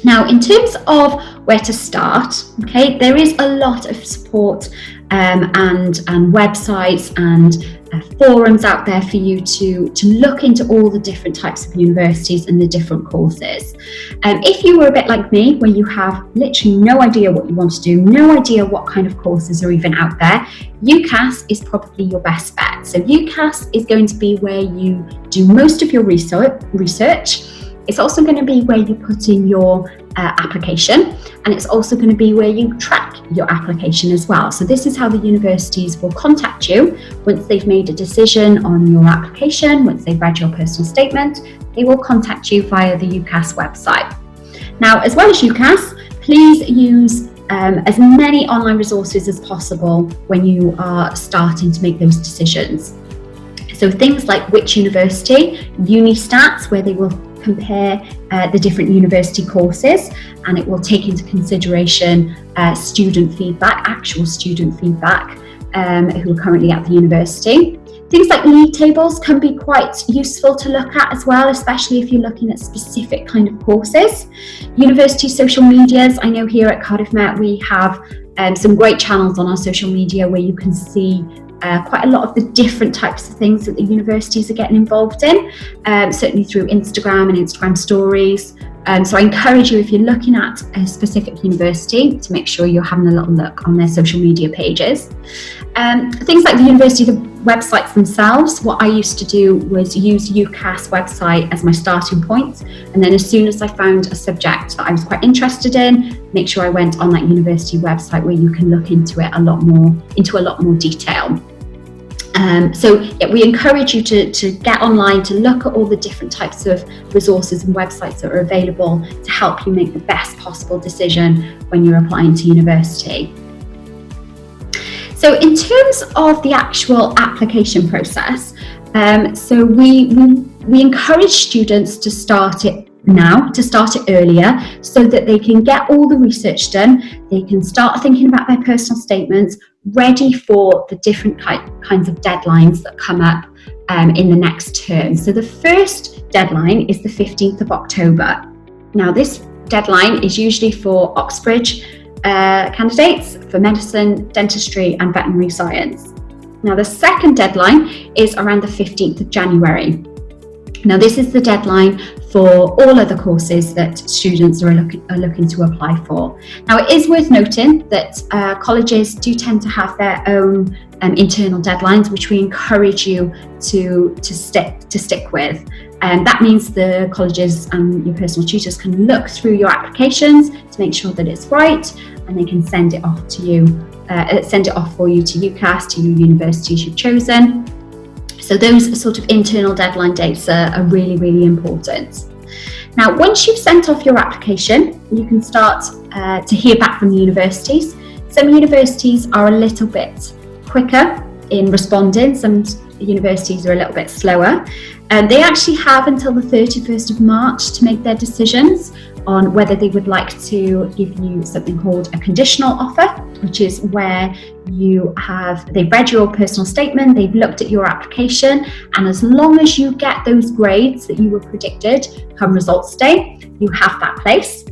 Now, in terms of where to start, okay, there is a lot of support and websites and forums out there for you to look into all the different types of universities and the different courses. If you were a bit like me, where you have literally no idea what you want to do, no idea what kind of courses are even out there, UCAS is probably your best bet. So UCAS is going to be where you do most of your research. It's also going to be where you put in your application, and it's also going to be where you track your application as well. So this is how the universities will contact you once they've made a decision on your application. Once they've read your personal statement, they will contact you via the UCAS website. Now, as well as UCAS, please use as many online resources as possible when you are starting to make those decisions. So things like which university, Unistats, where they will compare the different university courses, and it will take into consideration student feedback, actual student feedback, who are currently at the university. Things like league tables can be quite useful to look at as well, especially if you're looking at specific kind of courses. University social medias, I know here at Cardiff Met we have some great channels on our social media where you can see quite a lot of the different types of things that the universities are getting involved in, certainly through Instagram and Instagram stories. So I encourage you, if you're looking at a specific university, to make sure you're having a little look on their social media pages. Things like the university websites themselves, what I used to do was use UCAS website as my starting point, and then as soon as I found a subject that I was quite interested in, make sure I went on that university website where you can look into it a lot more detail. So yeah, we encourage you to get online, to look at all the different types of resources and websites that are available to help you make the best possible decision when you're applying to university. So in terms of the actual application process, so we encourage students to start it now, to start it earlier, so that they can get all the research done, they can start thinking about their personal statements, ready for the different kinds of deadlines that come up in the next term. So the first deadline is the 15th of October. Now this deadline is usually for Oxbridge candidates for medicine, dentistry and veterinary science. Now the second deadline is around the 15th of January. Now this is the deadline for all other courses that students are looking to apply for. Now it is worth noting that colleges do tend to have their own internal deadlines, which we encourage you to stick with. And that means the colleges and your personal tutors can look through your applications to make sure that it's right, and they can send it off to you, for you to UCAS, to your universities you've chosen. So those sort of internal deadline dates are really, really important. Now, once you've sent off your application, you can start to hear back from the universities. Some universities are a little bit quicker in responding. Some universities are a little bit slower. They actually have until the 31st of March to make their decisions on whether they would like to give you something called a conditional offer, which is where they've read your personal statement, they've looked at your application, and as long as you get those grades that you were predicted come results day, you have that place.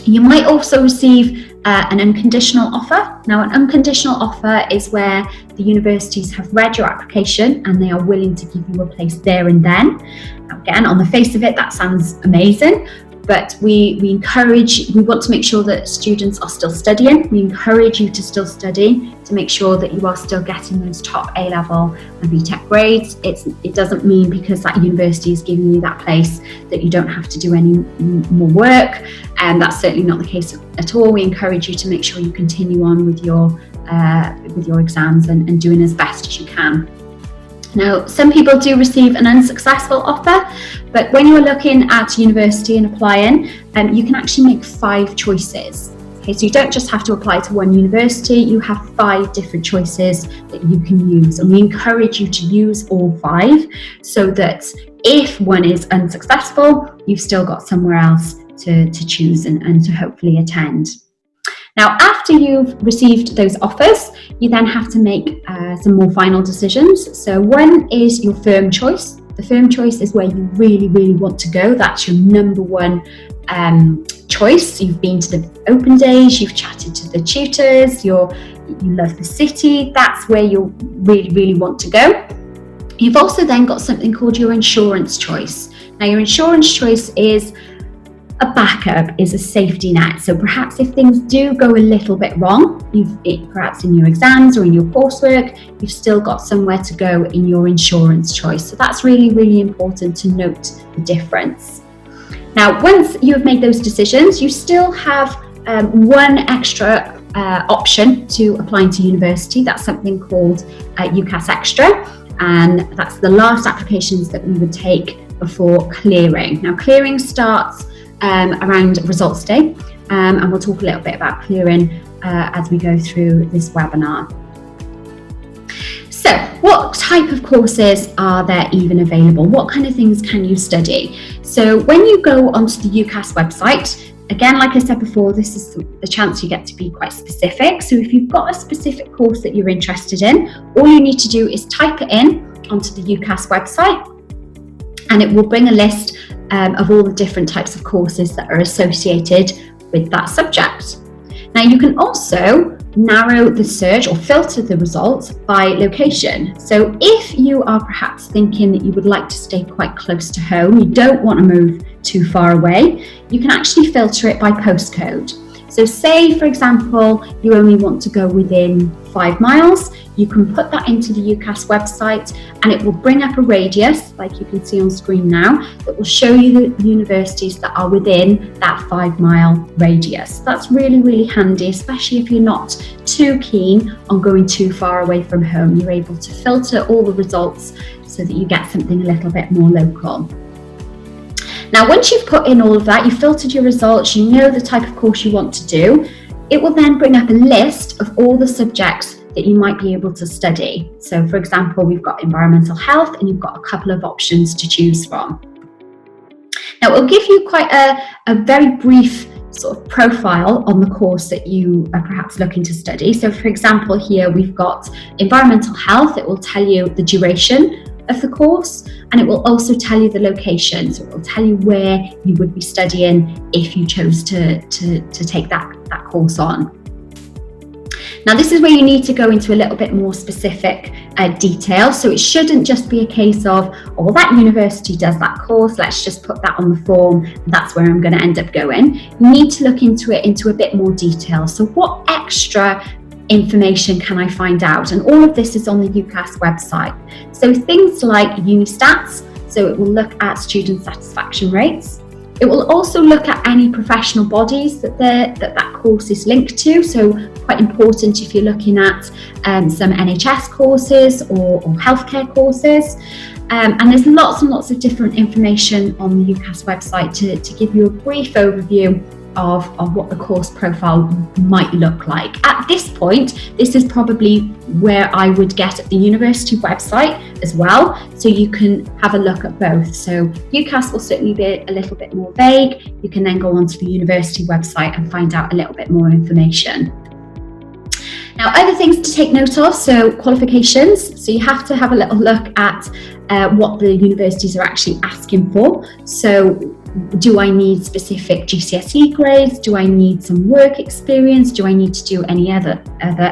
You might also receive an unconditional offer. Now, an unconditional offer is where the universities have read your application and they are willing to give you a place there and then. Again, on the face of it, that sounds amazing. But we want to make sure that students are still studying. We encourage you to still study, to make sure that you are still getting those top A-level and BTEC grades. It doesn't mean because that university is giving you that place that you don't have to do any more work, and that's certainly not the case at all. We encourage you to make sure you continue on with your exams and doing as best as you can. Now, some people do receive an unsuccessful offer, but when you're looking at university and applying, you can actually make 5 choices. Okay, so you don't just have to apply to one university, you have 5 different choices that you can use. And we encourage you to use all 5 so that if one is unsuccessful, you've still got somewhere else to choose and to hopefully attend. Now, after you've received those offers, you then have to make some more final decisions. So one is your firm choice. The firm choice is where you really, really want to go. That's your number one choice. You've been to the open days, you've chatted to the tutors, you love the city, that's where you really, really want to go. You've also then got something called your insurance choice. Now, your insurance choice is a backup, is a safety net. So perhaps if things do go a little bit wrong, perhaps in your exams or in your coursework, you've still got somewhere to go in your insurance choice. So that's really, really important to note the difference. Now, once you have made those decisions, you still have one extra option to applying to university. That's something called UCAS Extra, and that's the last applications that we would take before clearing. Now, clearing starts around results day, and we'll talk a little bit about clearing as we go through this webinar. So, what type of courses are there even available? What kind of things can you study? So, when you go onto the UCAS website, again, like I said before, this is the chance you get to be quite specific. So if you've got a specific course that you're interested in, all you need to do is type it in onto the UCAS website, and it will bring a list of all the different types of courses that are associated with that subject. Now, you can also narrow the search or filter the results by location. So if you are perhaps thinking that you would like to stay quite close to home, you don't want to move too far away, you can actually filter it by postcode. So say, for example, you only want to go within 5 miles, you can put that into the UCAS website and it will bring up a radius, like you can see on screen now, that will show you the universities that are within that 5-mile radius. That's really, really handy, especially if you're not too keen on going too far away from home. You're able to filter all the results so that you get something a little bit more local. Now, once you've put in all of that, you've filtered your results, you know the type of course you want to do, it will then bring up a list of all the subjects that you might be able to study. So, for example, we've got environmental health and you've got a couple of options to choose from. Now, it will give you quite a very brief sort of profile on the course that you are perhaps looking to study. So, for example, here we've got environmental health. It will tell you the duration of the course, and it will also tell you the location. So it will tell you where you would be studying if you chose to take that course on. Now, this is where you need to go into a little bit more specific detail. So it shouldn't just be a case of, oh, well, that university does that course, let's just put that on the form, and that's where I'm going to end up going. You need to look into it into a bit more detail. So what extra information can I find out? And all of this is on the UCAS website. So things like Unistats, so it will look at student satisfaction rates. It will also look at any professional bodies that course is linked to. So quite important if you're looking at some NHS courses or healthcare courses. And there's lots and lots of different information on the UCAS website to give you a brief overview of what the course profile might look like. At this point, this is probably where I would get at the university website as well, so you can have a look at both. So UCAS will certainly be a little bit more vague. You can then go onto the university website and find out a little bit more information. Now, other things to take note of, so qualifications. So you have to have a little look at what the universities are actually asking for. So do I need specific GCSE grades? Do I need some work experience? Do I need to do any other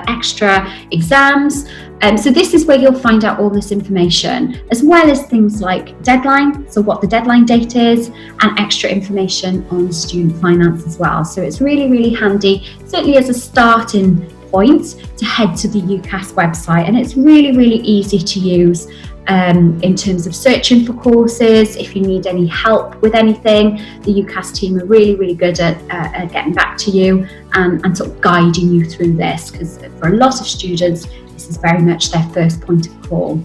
extra exams? So this is where you'll find out all this information, as well as things like deadline, so what the deadline date is, and extra information on student finance as well. So it's really, really handy, certainly as a starting point, to head to the UCAS website, and it's really, really easy to use in terms of searching for courses. If you need any help with anything, the UCAS team are really, really good at getting back to you and sort of guiding you through this, because for a lot of students, this is very much their first point of call.